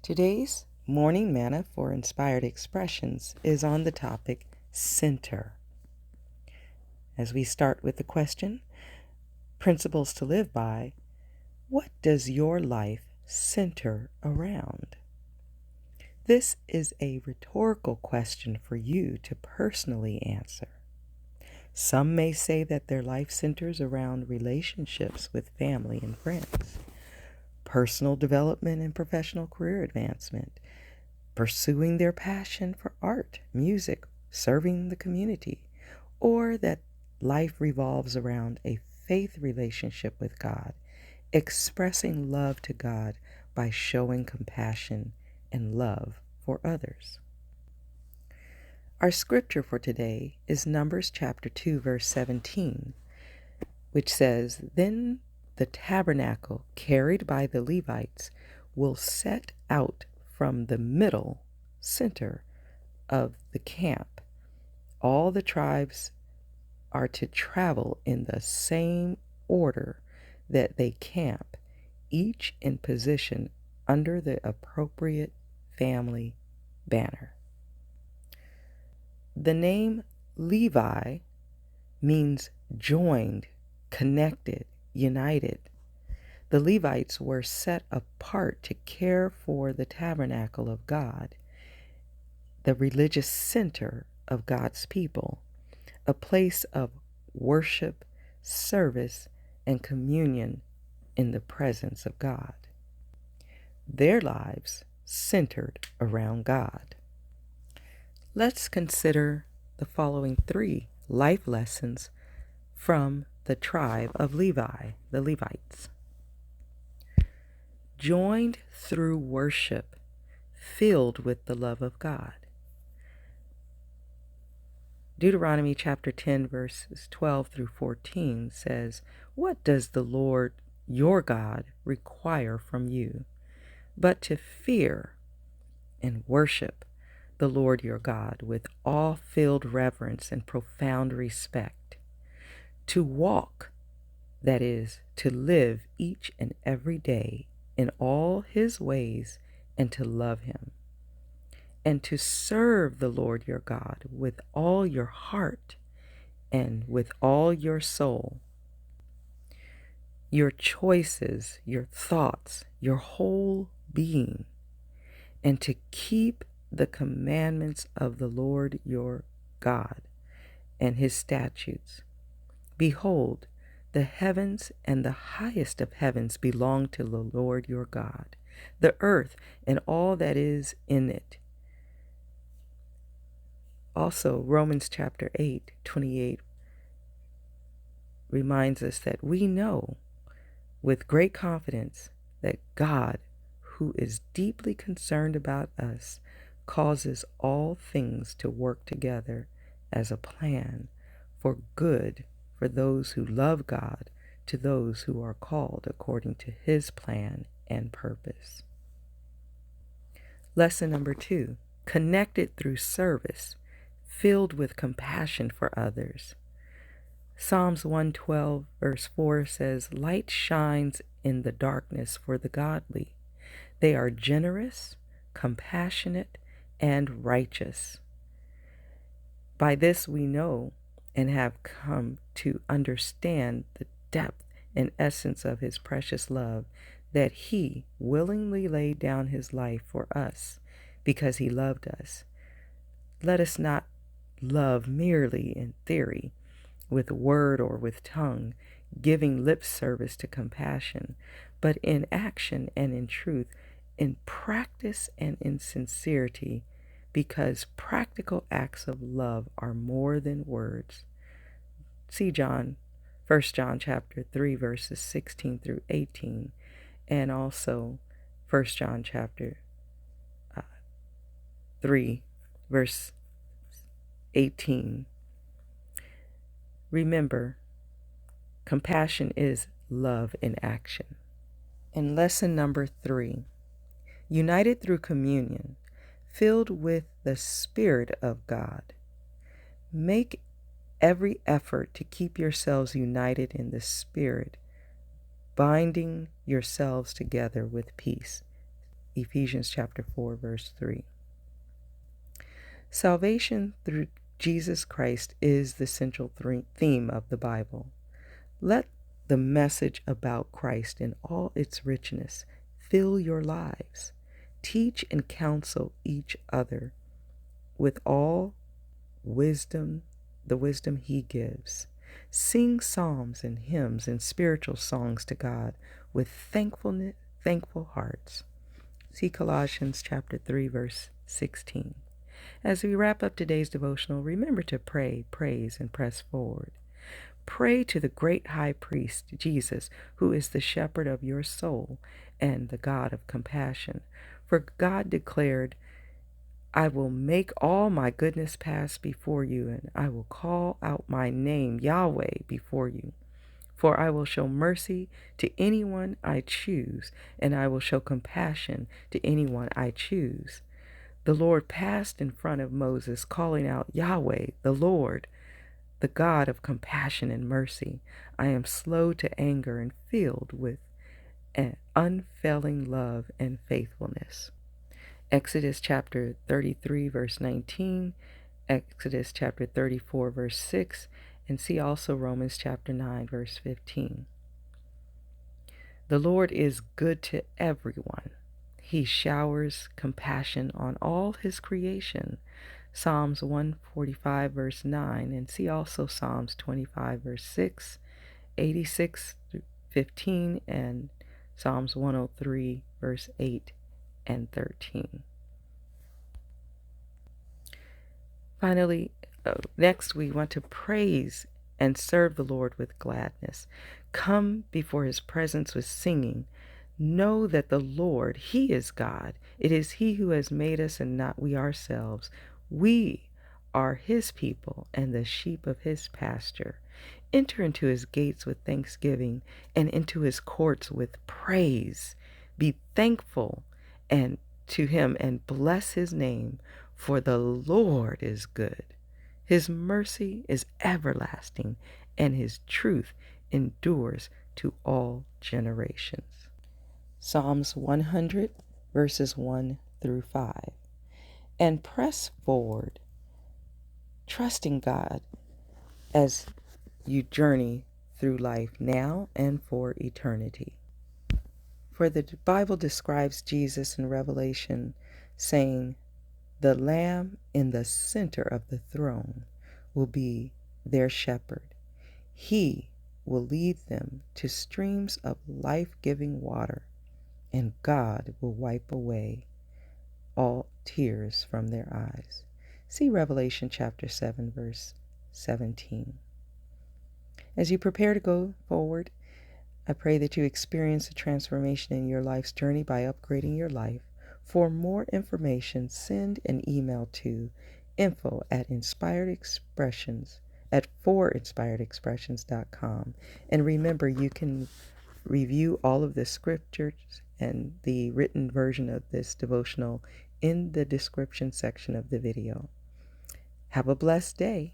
Today's Morning Manna for Inspired Expressions is on the topic center. As we start with the question, principles to live by, what does your life center around? This is a rhetorical question for you to personally answer. Some may say that their life centers around relationships with family and friends, personal development and professional career advancement, pursuing their passion for art, music, serving the community, or that life revolves around a faith relationship with God, expressing love to God by showing compassion and love for others. Our scripture for today is Numbers chapter 2, verse 17, which says, "Then the tabernacle carried by the Levites will set out from the middle center of the camp. All the tribes are to travel in the same order that they camp, each in position under the appropriate family banner." The name Levi means joined, connected, united. The Levites were set apart to care for the tabernacle of God, the religious center of God's people, a place of worship, service, and communion in the presence of God. Their lives centered around God. Let's consider the following 3 life lessons from the tribe of Levi, the Levites. Joined through worship, filled with the love of God. Deuteronomy chapter 10, verses 12 through 14 says, "What does the Lord your God require from you, but to fear and worship the Lord your God with awe-filled reverence and profound respect, to walk, that is, to live each and every day in all his ways and to love him, and to serve the Lord your God with all your heart and with all your soul, your choices, your thoughts, your whole being, and to keep the commandments of the Lord your God and his statutes. Behold, the heavens and the highest of heavens belong to the Lord your God, the earth and all that is in it." Also, Romans chapter 8, 28 reminds us that we know with great confidence that God, who is deeply concerned about us, causes all things to work together as a plan for good for those who love God, to those who are called according to his plan and purpose. Lesson number 2, connected through service, filled with compassion for others. Psalms 112, verse 4 says, "Light shines in the darkness for the godly. They are generous, compassionate, and righteous." By this we know and have come to understand the depth and essence of his precious love, that he willingly laid down his life for us because he loved us. Let us not love merely in theory, with word or with tongue, giving lip service to compassion, but in action and in truth, in practice and in sincerity, because practical acts of love are more than words. See 1 John chapter 3, verses 16 through 18, and also 1 John chapter 3, verse 18. Remember, compassion is love in action. And lesson number 3, united through communion, filled with the Spirit of God. Make every effort to keep yourselves united in the Spirit, binding yourselves together with peace. Ephesians chapter 4, verse 3. Salvation through Jesus Christ is the central theme of the Bible. Let the message about Christ in all its richness fill your lives. Teach and counsel each other with all wisdom, the wisdom He gives. Sing psalms and hymns and spiritual songs to God with thankful hearts. See Colossians chapter 3, verse 16. As we wrap up today's devotional, remember to pray, praise, and press forward. Pray to the great high priest, Jesus, who is the shepherd of your soul and the God of compassion. For God declared, I will make all my goodness pass before you, and I will call out my name, Yahweh, before you. For I will show mercy to anyone I choose, and I will show compassion to anyone I choose. The Lord passed in front of Moses, calling out, Yahweh, the Lord, the God of compassion and mercy. I am slow to anger and filled with an unfailing love and faithfulness. Exodus chapter 33, verse 19, Exodus chapter 34, verse 6, and see also Romans chapter 9, verse 15. The Lord is good to everyone. He showers compassion on all His creation. Psalms 145, verse 9, and see also Psalms 25, verse 6, 86, 15, and Psalms 103, verse 8 and 13. Finally, next we want to praise and serve the Lord with gladness. Come before His presence with singing. Know that the Lord, He is God. It is He who has made us and not we ourselves. We are His people and the sheep of His pasture. Enter into His gates with thanksgiving and into His courts with praise. Be thankful and to Him and bless His name, for the Lord is good. His mercy is everlasting, and His truth endures to all generations. Psalms 100, verses 1 through 5. And press forward, trusting God as you journey through life now and for eternity. For the Bible describes Jesus in Revelation saying, the Lamb in the center of the throne will be their shepherd. He will lead them to streams of life-giving water, and God will wipe away all tears from their eyes. See Revelation chapter 7, verse 17. As you prepare to go forward, I pray that you experience a transformation in your life's journey by upgrading your life. For more information, send an email to info@4inspiredexpressions.com. And remember, you can review all of the scriptures and the written version of this devotional in the description section of the video. Have a blessed day.